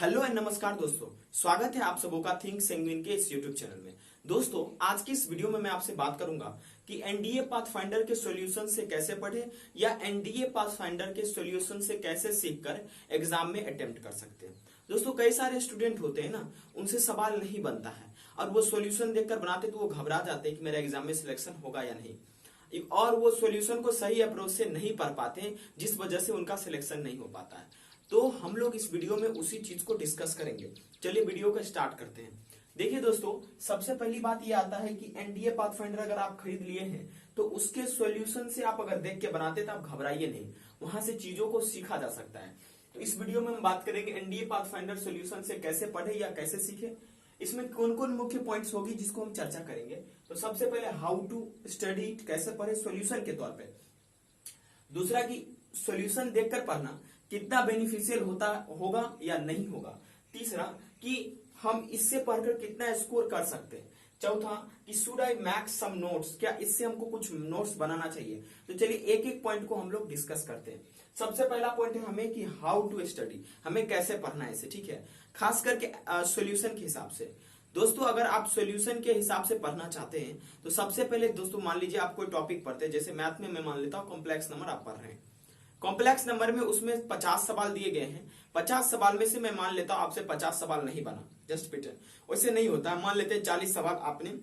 Hello and नमस्कार दोस्तों, स्वागत है आप सबों का थिंक सेंगविन के इस यूट्यूब चैनल में। दोस्तों, आज की इस वीडियो में मैं आपसे बात करूंगा कि एनडीए पाथफाइंडर के सॉल्यूशन से कैसे पढ़े या एनडीए पाथफाइंडर के सॉल्यूशन से कैसे सीखकर एग्जाम में अटेम्प्ट कर सकते हैं। दोस्तों, कई सारे स्टूडेंट होते हैं ना, उनसे सवाल नहीं बनता है और वो सॉल्यूशन देखकर बनाते तो वो घबरा जाते हैं कि मेरा एग्जाम में सिलेक्शन होगा या नहीं, और वो सॉल्यूशन को सही अप्रोच से नहीं पढ़ पाते, जिस वजह से उनका सिलेक्शन नहीं हो पाता है। तो हम लोग इस वीडियो में उसी चीज को डिस्कस करेंगे। चलिए वीडियो को स्टार्ट करते हैं। देखिए दोस्तों, सबसे पहली बात ये आता है कि एनडीए पाथफाइंडर अगर आप खरीद लिए हैं तो उसके सॉल्यूशन से आप अगर देख के बनाते तो आप घबराइए नहीं, वहां से चीजों को सीखा जा सकता है। तो इस वीडियो में हम बात करेंगे एनडीए पाथफाइंडर सॉल्यूशन से कैसे पढ़े या कैसे सीखे, इसमें कौन कौन मुख्य पॉइंट्स होगी जिसको हम चर्चा करेंगे। तो सबसे पहले हाउ टू स्टडी इट, कैसे पढ़े सॉल्यूशन के तौर पे। दूसरा कि सॉल्यूशन देखकर पढ़ना कितना बेनिफिशियल होगा या नहीं होगा। तीसरा कि हम इससे पढ़कर कितना स्कोर कर सकते हैं। चौथा कि should I make some notes, क्या इससे हमको कुछ नोट्स बनाना चाहिए। तो चलिए एक एक पॉइंट को हम लोग डिस्कस करते हैं। सबसे पहला पॉइंट है हमें कि हाउ टू स्टडी, हमें कैसे पढ़ना है इसे, ठीक है, खास करके सॉल्यूशन के हिसाब से। दोस्तों, अगर आप सॉल्यूशन के हिसाब से पढ़ना चाहते हैं तो सबसे पहले दोस्तों मान लीजिए आप कोई टॉपिक पढ़ते हैं, जैसे मैथ में मैं मान लेता हूं कॉम्प्लेक्स नंबर आप पढ़ रहे हैं। कॉम्प्लेक्स नंबर में उसमें 50 सवाल दिए गए हैं। 50 सवाल में से मैं मान लेता हूं आपसे 50 सवाल नहीं बना, जस्ट पिटन वैसे नहीं होता है। मान लेते हैं 40 सवाल आपने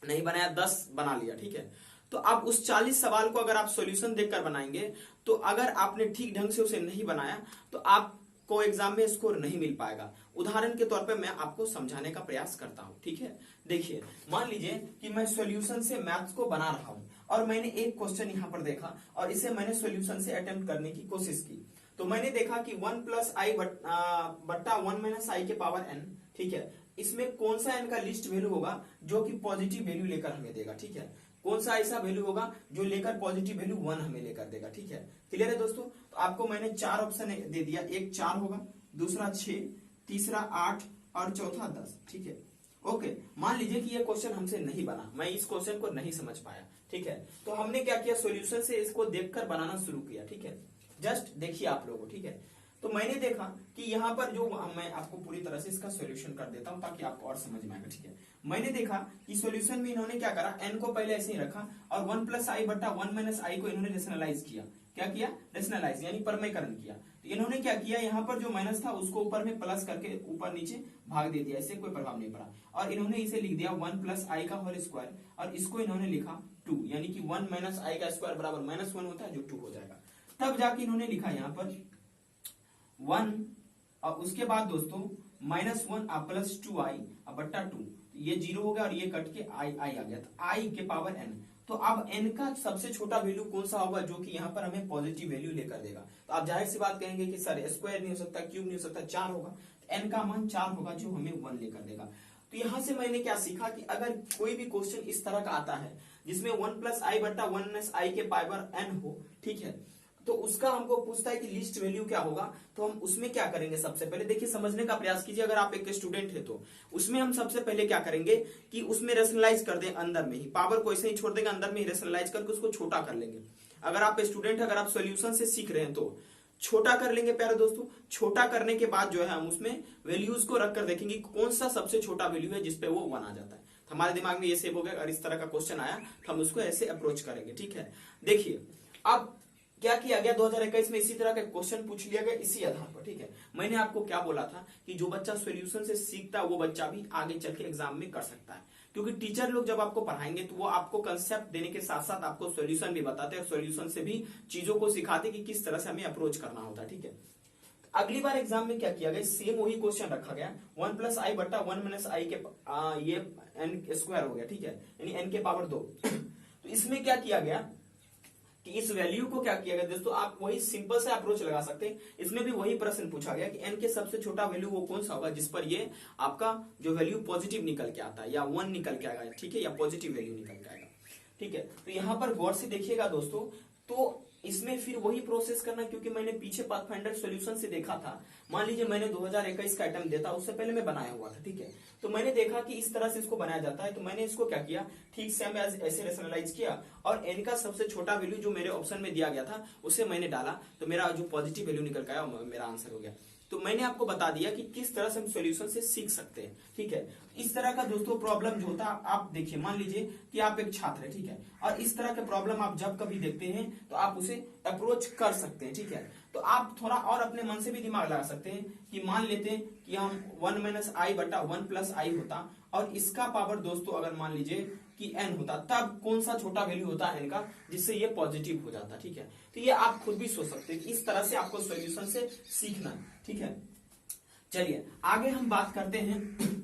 नहीं बनाया, 10 बना लिया, ठीक है। तो आप उस 40 सवाल को अगर आप सॉल्यूशन देखकर बनाएंगे तो अगर आपने ठीक ढंग से उसे नहीं बनाया तो आपको एग्जाम में स्कोर नहीं मिल पाएगा। उदाहरण के तौर पे मैं आपको समझाने का प्रयास करता हूं, ठीक है। देखिए, मान लीजिए कि मैं सॉल्यूशन से मैथ्स को बना रहा हूं और मैंने एक क्वेश्चन यहां पर देखा और इसे मैंने सॉल्यूशन से अटेम्प्ट करने की कोशिश की। तो मैंने देखा कि 1 प्लस आई बट्टा 1 माइनस आई के पावर एन, ठीक है, इसमें कौन सा एन का लिस्ट वैल्यू होगा जो कि पॉजिटिव वैल्यू लेकर हमें देगा, ठीक है। कौन सा ऐसा वैल्यू होगा जो लेकर पॉजिटिव वैल्यू 1 हमें लेकर देगा, ठीक है। क्लियर है दोस्तों। तो आपको मैंने 4 ऑप्शन दे दिया, एक 4 होगा, दूसरा 6, तीसरा 8 और चौथा 10, ठीक है। ओके, मान लीजिए कि ये क्वेश्चन हमसे नहीं बना, मैं इस क्वेश्चन को नहीं समझ पाया, ठीक है। तो हमने क्या किया, सॉल्यूशन से इसको देखकर बनाना शुरू किया, ठीक है। जस्ट देखिए आप लोगों, ठीक है। तो मैंने देखा कि यहाँ पर जो मैं आपको पूरी तरह से इसका सॉल्यूशन कर देता हूं ताकि आपको और समझ में आएगा, ठीक है। मैंने देखा कि सॉल्यूशन में इन्होंने क्या करा, एन को पहले ऐसे ही रखा और 1 प्लस आई बट्टा 1 माइनस आई को इन्होंने रेशनलाइज किया। क्या किया, रेशनलाइज यानी परमयकरण किया। तो इन्होंने क्या किया, यहाँ पर जो माइनस था उसको ऊपर में प्लस करके ऊपर नीचे भाग दे दिया, इससे कोई प्रभाव नहीं पड़ा। और इन्होंने इसे लिख दिया 1 प्लस आई का होल स्क्वायर और इसको इन्होंने लिखा 2, यानी कि 1 माइनस आई का स्क्वायर बराबर -1 होता है जो 2 हो जाएगा। तब जाके इन्होंने लिखा यहाँ पर 1 और उसके बाद दोस्तों -1 प्लस 2i बट्टा 2, ये 0 हो गया और ये कट के आई आ गया, तो आई के पावर n। तो अब n का सबसे छोटा वैल्यू कौन सा होगा जो कि यहाँ पर हमें पॉजिटिव वैल्यू लेकर देगा। तो आप जाहिर सी बात कहेंगे कि सर स्क्वायर नहीं हो सकता, क्यूब नहीं हो सकता, 4 होगा। तो n का मान 4 होगा जो हमें 1 लेकर देगा। तो यहां से मैंने क्या सीखा कि अगर कोई भी क्वेश्चन इस तरह का आता है जिसमें 1 प्लस आई बट्टा 1 माइनस आई के पावर n हो, ठीक है, तो उसका हमको पूछता है कि लिस्ट वैल्यू क्या होगा। तो हम उसमें क्या करेंगे, सबसे पहले देखिए समझने का प्रयास कीजिए। अगर आप एक स्टूडेंट है तो उसमें हम सबसे पहले क्या करेंगे कि उसमें रेशनलाइज कर दें, अंदर में ही पावर को ऐसे ही छोड़ देंगे, अंदर में ही रेशनलाइज करके उसको छोटा कर लेंगे। अगर आप स्टूडेंट, अगर आप सॉल्यूशन से सीख रहे हैं तो छोटा कर लेंगे प्यारे दोस्तों। छोटा करने के बाद जो है हम उसमें वैल्यूज को रखकर देखेंगे कौन सा सबसे छोटा वैल्यू है जिसपे वो 1 आ जाता है। हमारे दिमाग में ये सेव हो गया, अगर इस तरह का क्वेश्चन आया तो हम उसको ऐसे अप्रोच करेंगे, ठीक है। देखिए अब क्या किया गया, 2021 में इसी तरह का क्वेश्चन पूछ लिया गया इसी आधार पर, ठीक है। मैंने आपको क्या बोला था कि जो बच्चा सॉल्यूशन से सीखता है वो बच्चा भी आगे चल के एग्जाम में कर सकता है, क्योंकि टीचर लोग जब आपको पढ़ाएंगे तो वो आपको कंसेप्ट देने के साथ साथ आपको सॉल्यूशन भी बताते हैं और सॉल्यूशन से भी चीजों को सिखाते कि किस तरह से हमें अप्रोच करना होता है, ठीक है। अगली बार एग्जाम में क्या किया गया, सेम वही क्वेश्चन रखा गया, 1 प्लस आई बट्टा 1 माइनस आई के ये एन स्क्वायर हो गया, ठीक है, यानी एन के पावर 2। तो इसमें क्या किया गया कि इस वैल्यू को क्या किया गया दोस्तों, आप वही सिंपल से अप्रोच लगा सकते हैं। इसमें भी वही प्रश्न पूछा गया कि n के सबसे छोटा वैल्यू वो कौन सा होगा जिस पर ये आपका जो वैल्यू पॉजिटिव निकल के आता है या 1 निकल के आएगा, ठीक है, या पॉजिटिव वैल्यू निकल के आएगा, ठीक है। तो यहां पर गौर से देखिएगा दोस्तों, तो इसमें फिर वही प्रोसेस करना, क्योंकि मैंने पीछे पाथफाइंडर सॉल्यूशन से देखा था। मान लीजिए मैंने 2021 का आइटम देता, उससे पहले मैं बनाया हुआ था, ठीक है। तो मैंने देखा कि इस तरह से इसको बनाया जाता है, तो मैंने इसको क्या किया, ठीक से मैं ऐसे रेशनलाइज किया और n का सबसे छोटा वैल्यू जो मेरे ऑप्शन में दिया गया था उसे मैंने डाला, तो मेरा जो पॉजिटिव वैल्यू निकल के आया मेरा आंसर हो गया। तो मैंने आपको बता दिया कि किस तरह से हम सॉल्यूशन से सीख सकते हैं, ठीक है। इस तरह का दोस्तों प्रॉब्लम जो होता है, आप देखिए, मान लीजिए कि आप एक छात्र है, ठीक है, और इस तरह के प्रॉब्लम आप जब कभी देखते हैं तो आप उसे अप्रोच कर सकते हैं, ठीक है। तो आप थोड़ा और अपने मन से भी दिमाग लगा सकते हैं कि मान लेते हैं कि हम 1-i/1+i होता, और इसका पावर दोस्तों अगर मान लीजिए कि n होता, तब कौन सा छोटा वैल्यू होता है n का, जिससे ये पॉजिटिव हो जाता, ठीक है। तो ये आप खुद भी सोच सकते हैं कि इस तरह से आपको सॉल्यूशन से सीखना है, ठीक है। चलिए आगे हम बात करते हैं।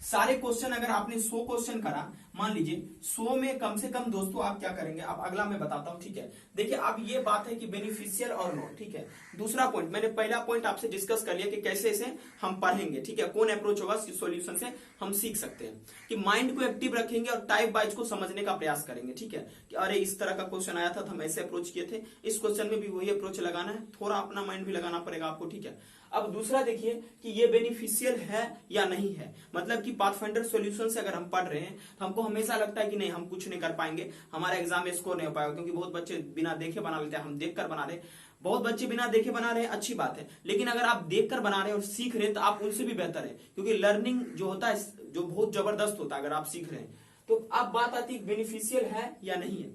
सारे क्वेश्चन अगर आपने 100 क्वेश्चन करा, मान लीजिए 100 में कम से कम दोस्तों आप क्या करेंगे, अब अगला मैं बताता हूं, ठीक है। देखिए अब ये बात है कि बेनिफिशियल और नॉट, ठीक है। दूसरा पॉइंट, मैंने पहला पॉइंट आपसे डिस्कस कर लिया कि कैसे इसे हम पढ़ेंगे, ठीक है, कौन अप्रोच होगा सॉल्यूशन से हम सीख सकते हैं, कि माइंड को एक्टिव रखेंगे और टाइप वाइज को समझने का प्रयास करेंगे, ठीक है। कि अरे इस तरह का क्वेश्चन आया था तो हम ऐसे अप्रोच किए थे, इस क्वेश्चन में भी वही अप्रोच लगाना है, थोड़ा अपना माइंड भी लगाना पड़ेगा आपको, ठीक है। अब दूसरा देखिए कि ये बेनिफिशियल है या नहीं है, मतलब कि पाथफाइंडर सॉल्यूशन से अगर हम पढ़ रहे हैं तो हमको हमेशा लगता है कि नहीं हम कुछ नहीं कर पाएंगे, हमारा एग्जाम में स्कोर नहीं हो पाएगा, क्योंकि बहुत बच्चे बिना देखे बना लेते हैं, हम देखकर बना रहे, बहुत बच्चे बिना देखे बना रहे हैं, अच्छी बात है, लेकिन अगर आप देखकर बना रहे हैं और सीख रहे हैं तो आप उनसे भी बेहतर है, क्योंकि लर्निंग जो होता है जो बहुत जबरदस्त होता है अगर आप सीख रहे हैं। तो अब बात आती है बेनिफिशियल है या नहीं है,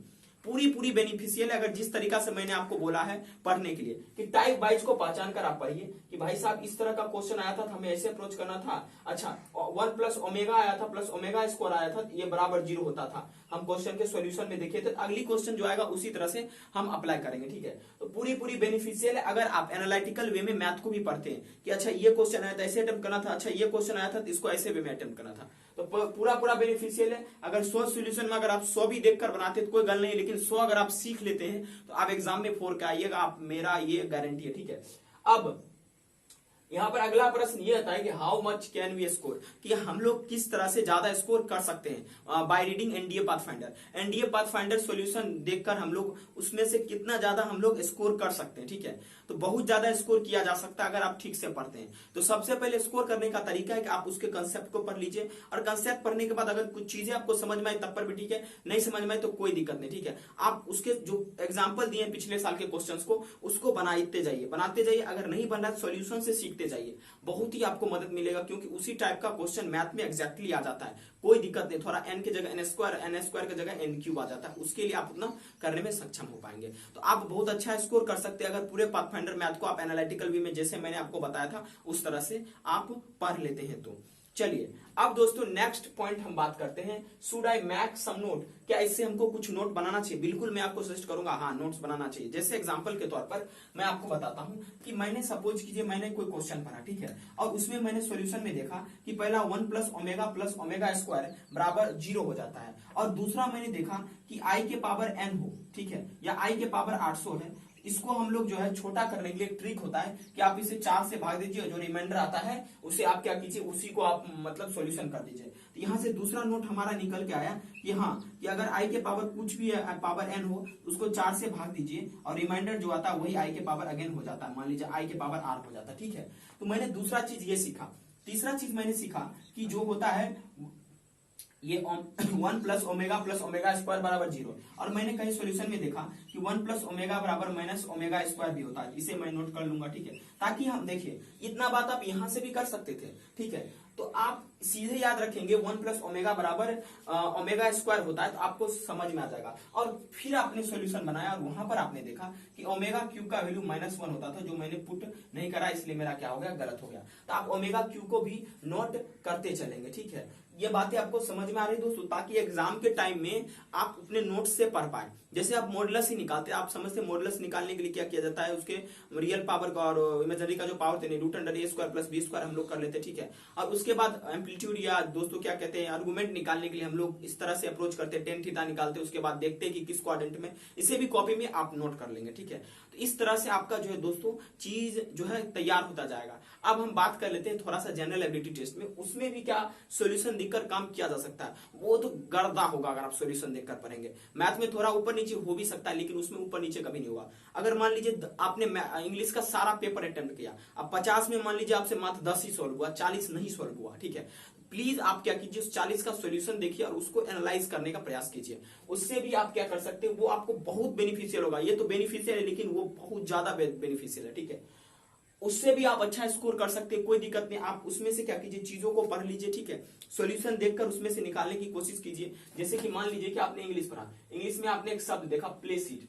पूरी बेनिफिशियल है अगर जिस तरीका से मैंने आपको बोला है पढ़ने के लिए, कि टाइप वाइज को पहचान कर आप पढ़िए कि भाई साहब इस तरह का क्वेश्चन आया था, हमें ऐसे अप्रोच करना था, अच्छा 1+ω आया था, प्लस ओमेगा स्क्वायर आया था, ये बराबर 0 होता था, हम क्वेश्चन के सॉल्यूशन में देखिए, तो अगली क्वेश्चन जो आएगा उसी तरह से हम अप्लाई करेंगे, ठीक है। तो पूरी बेनिफिशियल है अगर आप एनालिटिकल वे में मैथ को भी पढ़ते हैं कि अच्छा ये क्वेश्चन आया था ऐसे अटेम्प्ट करना था, अच्छा ये क्वेश्चन आया था तो इसको ऐसे वे में अटेम्प्ट करना था, तो पूरा बेनिफिशियल है। अगर 100 सॉल्यूशन में अगर आप 100 भी देखकर बनाते तो कोई गल नहीं, लेकिन 100 अगर आप सीख लेते हैं तो आप एग्जाम में 4 के आइएगा, आप मेरा ये गारंटी है, ठीक है। अब यहां पर अगला प्रश्न ये आता है कि how much can we score, कि हम लोग किस तरह से ज्यादा स्कोर कर सकते हैं by reading NDA pathfinder. NDA pathfinder solution देखकर हम लोग उसमें से कितना ज्यादा हम लोग स्कोर कर सकते हैं, ठीक है। तो बहुत ज्यादा स्कोर किया जा सकता है अगर आप ठीक से पढ़ते हैं। तो सबसे पहले स्कोर करने का तरीका है कि आप उसके कंसेप्ट को पढ़ लीजिए, और कंसेप्ट पढ़ने के बाद अगर कुछ चीजें आपको समझ में आए तब पर भी ठीक है, नहीं समझ में आए तो कोई दिक्कत नहीं, ठीक है। आप उसके जो एग्जाम्पल दिए पिछले साल के क्वेश्चन को, उसको बनाते जाइए, अगर नहीं बन रहा है सॉल्यूशन से सीखते जाइए, बहुत ही आपको मदद मिलेगा, क्योंकि उसी टाइप का क्वेश्चन मैथ में एग्जैक्टली आ जाता है, कोई दिक्कत नहीं, थोड़ा n की जगह n स्क्वायर की जगह n क्यूब आ जाता है, उसके लिए आप उतना करने में सक्षम हो पाएंगे। तो आप बहुत अच्छा स्कोर कर सकते हैं अगर पूरे पाथफाइंडर मैथ को आप एनालिटिकल वे में जैसे मैंने आपको बताया था उस तरह से आप पढ़ लेते हैं। तो चलिए अब दोस्तों नेक्स्ट पॉइंट हम बात करते हैं, should I make some note, क्या इससे हमको कुछ नोट बनाना चाहिए? बिल्कुल मैं आपको सजेस्ट करूंगा, हाँ नोट्स बनाना चाहिए। जैसे एग्जांपल के तौर पर मैं आपको बताता हूं कि मैंने सपोज कीजिए मैंने कोई क्वेश्चन पढ़ा, ठीक है, और उसमें मैंने सॉल्यूशन में देखा कि पहला 1+ω+ω स्क्वायर बराबर 0 हो जाता है, और दूसरा मैंने देखा कि i के पावर n हो, ठीक है, या i के पावर 800 है। इसको हम लोग जो है छोटा करने के लिए ट्रिक होता है कि आप इसे 4 से भाग दीजिए, जो रिमाइंडर आता है उसे आप क्या कीजिए, उसी को आप मतलब सॉल्यूशन कर दीजिए। तो यहाँ से दूसरा नोट हमारा निकल के आया कि हाँ, कि अगर i के पावर कुछ भी है, पावर n हो, उसको 4 से भाग दीजिए और रिमाइंडर जो आता है वही i के पावर अगेन हो जाता है, मान लीजिए i के पावर r हो जाता है, ठीक है। तो मैंने दूसरा चीज ये सीखा। तीसरा चीज मैंने सीखा कि जो होता है ये 1+ω+ω स्क्वायर बराबर 0, और मैंने कहीं सॉल्यूशन में देखा कि 1+ω बराबर -ω स्क्वायर भी होता है, इसे मैं नोट कर लूंगा, ठीक है, ताकि हम देखिए इतना बात आप यहां से भी कर सकते थे, ठीक है। तो आप सीधे याद रखेंगे 1+ω बराबर ओमेगा स्क्वायर होता है, तो आपको समझ में आ जाएगा। और फिर आपने सॉल्यूशन बनाया और वहां पर आपने देखा कि ओमेगा क्यू का वैल्यू -1 होता था, जो मैंने पुट नहीं करा, इसलिए मेरा क्या हो गया, गलत हो गया। तो आप ओमेगा क्यू को भी नोट करते चलेंगे, ठीक है। ये बातें आपको समझ में आ रही है दोस्तों, ताकि एग्जाम के टाइम में आप अपने नोट्स से पढ़ पाए। जैसे आप मॉडुलस ही निकालते हैं, आप समझते हैं मॉडुलस निकालने के लिए क्या किया जाता है, उसके रियल पावर का और इमेजिनरी का जो पावर थे √a² + b² हम लोग कर लेते हैं, ठीक है। और उसके बाद एम्पलीट्यूड या दोस्तों क्या कहते हैं आर्गुमेंट निकालने के लिए हम लोग इस तरह से अप्रोच करते हैं, टेन थीटा निकालते हैं, उसके बाद देखते हैं कि किस क्वाड्रेंट में, इसे भी कॉपी में आप नोट कर लेंगे, ठीक है। तो इस तरह से आपका जो है दोस्तों चीज जो है तैयार होता जाएगा। अब हम बात कर लेते हैं थोड़ा सा जनरल एबिलिटी टेस्ट में, उसमें भी क्या सॉल्यूशन देखकर काम किया जा सकता है, वो तो गर्दा होगा अगर आप सॉल्यूशन देखकर पढ़ेंगे। मैथ में थोड़ा ऊपर नीचे हो भी सकता है, लेकिन उसमें ऊपर नीचे कभी नहीं होगा। अगर मान लीजिए आपने इंग्लिश का सारा पेपर अटेम्प्ट किया, अब 50 में मान लीजिए आपसे मात्र 10 ही सॉल्व हुआ, 40 नहीं सॉल्व हुआ, ठीक है, प्लीज आप क्या कीजिए उस 40 का सॉल्यूशन देखिए और उसको एनालाइज करने का प्रयास कीजिए। उससे भी आप क्या कर सकते हैं, वो आपको बहुत बेनिफिशियल होगा। ये तो बेनिफिशियल है, लेकिन वो बहुत ज्यादा बेनिफिशियल है, ठीक है। उससे भी आप अच्छा स्कोर कर सकते हैं, कोई दिक्कत नहीं। आप उसमें से क्या कीजिए, चीजों को पढ़ लीजिए, ठीक है, सॉल्यूशन देखकर उसमें से निकालने की कोशिश कीजिए। जैसे कि मान लीजिए कि आपने इंग्लिश पढ़ा, इंग्लिश में आपने एक शब्द देखा प्लेसीड,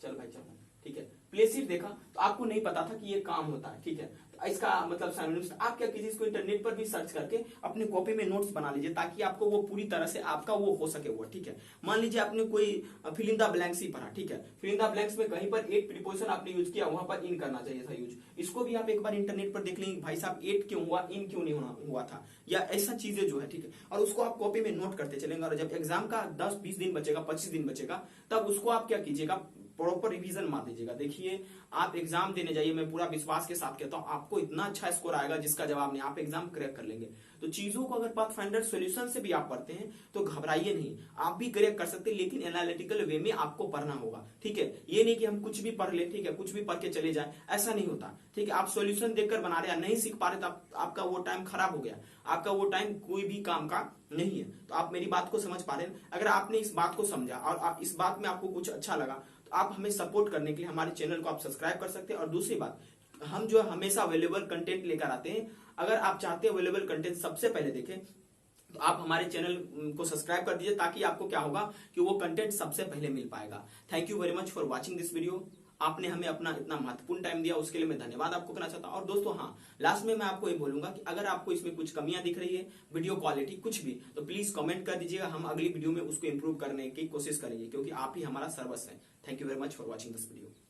चल भाई चल, ठीक है, प्लेसीड देखा तो आपको नहीं पता था कि ये काम होता है, ठीक है, तो इसका मतलब सिनोनिम्स, आप क्या कीजिए, इसको इंटरनेट पर भी सर्च करके अपने कॉपी में नोट्स बना लीजिए, ताकि आपको वो पूरी तरह से आपका वो हो सके वो, ठीक है। मान लीजिए आपने कोई फिल इन द ब्लैंक्स ही पढ़ा, ठीक है, फिल इन द ब्लैंक्स में कहीं पर एट प्रीपोजिशन आपने यूज किया, वहां पर इन करना चाहिए था यूज, इसको भी आप एक बार इंटरनेट पर देख लेंगे, भाई साहब एट क्यों हुआ, इन क्यों नहीं हुआ था, या ऐसा चीजें जो है, ठीक है, और उसको आप कॉपी में नोट करते चलेंगे, और जब एग्जाम का 10-20 दिन बचेगा, 25 दिन बचेगा, तब उसको आप क्या कीजिएगा, प्रॉपर रिवीजन मार दीजिएगा। देखिए आप एग्जाम देने जाइए, मैं पूरा विश्वास के साथ कहता हूं आपको इतना अच्छा स्कोर आएगा जिसका जवाब नहीं, आप एग्जाम क्रैक कर लेंगे। तो चीजों को अगर पाथफाइंडर सॉल्यूशन से भी आप पढ़ते हैं तो घबराइए नहीं, आप भी क्रैक कर सकते हैं, लेकिन एनालिटिकल वे में आपको पढ़ना होगा, ठीक है। ये नहीं कि हम कुछ भी पढ़ ले, ठीक है, कुछ भी पढ़ के चले जाए, ऐसा नहीं होता, ठीक है। आप सॉल्यूशन देखकर बना रहे हैं, नहीं सीख पा रहे तो आपका वो टाइम खराब हो गया, आपका वो टाइम कोई भी काम का नहीं है। तो आप मेरी बात को समझ पा रहे हैं, अगर आपने इस बात को समझा और इस बात में आपको कुछ अच्छा लगा, तो आप हमें सपोर्ट करने के लिए हमारे चैनल को आप सब्सक्राइब कर सकते हैं। और दूसरी बात, हम जो हमेशा अवेलेबल कंटेंट लेकर आते हैं, अगर आप चाहते हैं अवेलेबल कंटेंट सबसे पहले देखें तो आप हमारे चैनल को सब्सक्राइब कर दीजिए, ताकि आपको क्या होगा कि वो कंटेंट सबसे पहले मिल पाएगा। Thank you very much for watching this video. आपने हमें अपना इतना महत्वपूर्ण टाइम दिया, उसके लिए मैं धन्यवाद आपको करना चाहता हूं। और दोस्तों हाँ, लास्ट में मैं आपको ये बोलूंगा कि अगर आपको इसमें कुछ कमियां दिख रही है, वीडियो क्वालिटी कुछ भी, तो प्लीज कमेंट कर दीजिएगा, हम अगली वीडियो में उसको इंप्रूव करने की कोशिश करेंगे, क्योंकि आप ही हमारा सर्वस्व है। Thank you very much for watching this video.